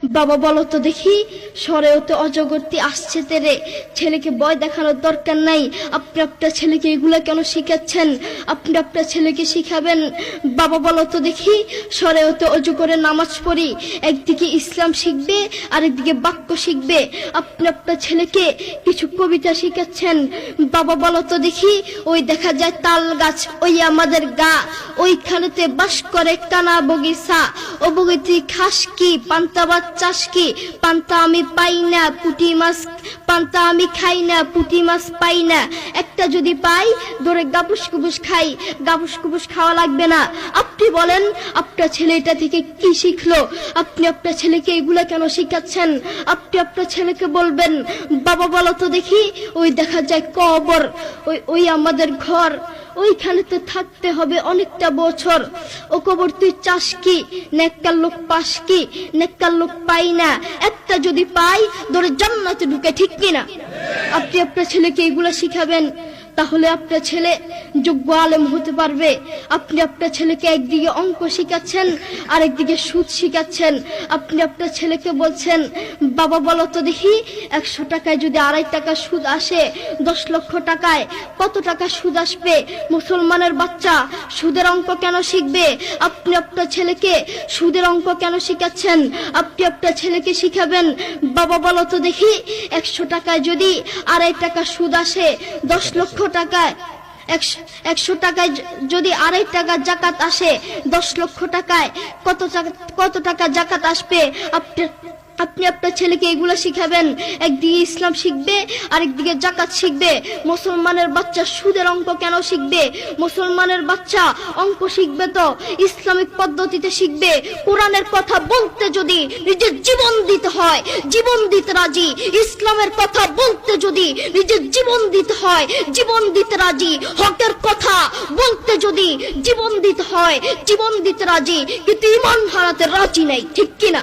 বাবা বলো তো দেখি, সরেও তো অজগরটি আসছে তেরে, ছেলেকে ভয় দেখানোর দরকার নাই। আপনি আপনার ছেলেকে এগুলা কেন শিখাচ্ছেন? আপনি আপনার ছেলেকে শিখাবেন। বাবা বলো তো দেখি, সরেও তো অজু করে নামাজ পড়ি, একদিকে ইসলাম শিখবে আর একদিকে বাক্য শিখবে। আপনি আপনার ছেলেকে কিছু কবিতা শিখাচ্ছেন। বাবা বলো তো দেখি, ওই দেখা যায় তাল গাছ, ওই আমাদের গা, ওইখানেতে বাস করে কানা বগিচা। ও বগিটি খাস কি, পান্তা ভাত চাষ কি? পান্তা আমি পাই না, পুঁটি মাছ পান্তা আমি খাই না, পুঁটি মাছ পাই না। একটা যদি পাই ধরে গাবুস কুবুস খাই, গাবুস কুবুস খাওয়া লাগবে না। আপনি বলেন আপনার ছেলে এটা থেকে কি শিখলো? আপনি আপনার ছেলেকে এগুলা কেন শিখাচ্ছেন? আপনি আপনার ছেলেকে বলবেন, বাবা বলো তো দেখি, ওই দেখা যায় কবর, ওই আমাদের ঘর, ওইখানে তো থাকতে হবে অনেকটা বছর। ও কবর তুই চাস কি? নেককার লোক পাস কি? নেককার লোক পাই না। একটা যদি পাই ধরে জান্নাতে ঢুকে, ঠিক কিনা? আপনি আপনার ছেলেকে এগুলা শিখাবেন, তাহলে আপনার ছেলে যোগ্য আলেম হতে পারবে। আপনি আপনার ছেলেকে একদিকে অঙ্ক শিখাচ্ছেন আর একদিকে সুদ শিখাচ্ছেন। আপনি আপনার ছেলেকে বলছেন, বাবা বলো তো দেখি, 100 টাকায় যদি 2.5 টাকা সুদ আসে, 10 লক্ষ টাকায় কত টাকা সুদ আসবে? মুসলমানের বাচ্চা সুদের অঙ্ক কেন শিখবে? আপনি আপনার ছেলেকে সুদের অঙ্ক কেন শিখাচ্ছেন? আপনি আপনার ছেলেকে শিখাবেন, বাবা বলো তো দেখি, 100 টাকায় যদি 2.5 টাকা সুদ আসে, 10 লক্ষ টাকায় 100 টাকায় যদি 2.5 টাকা জাকাত আসে, 10 লক্ষ টাকায় কত টাকা জাকাত আসবে? আপনি আপনার ছেলেকে এগুলো শিখাবেন। একদিকে ইসলাম শিখবে আর একদিকে জাকাত শিখবে। মুসলমানের বাচ্চা সুদের অঙ্ক কেন শিখবে? মুসলমানের বাচ্চা অঙ্ক শিখবে তো ইসলামিক পদ্ধতিতে শিখবে। কোরআনের কথা বলতে যদি নিজের জীবন দিতে হয়, জীবন দিতে রাজি। ইসলামের কথা বলতে যদি নিজের জীবন দিতে হয়, জীবন দিতে রাজি। হকের কথা বলতে যদি জীবন দিতে হয়, জীবন দিতে রাজি। কিন্তু ঈমান হারাতে রাজি নাই, ঠিক কিনা?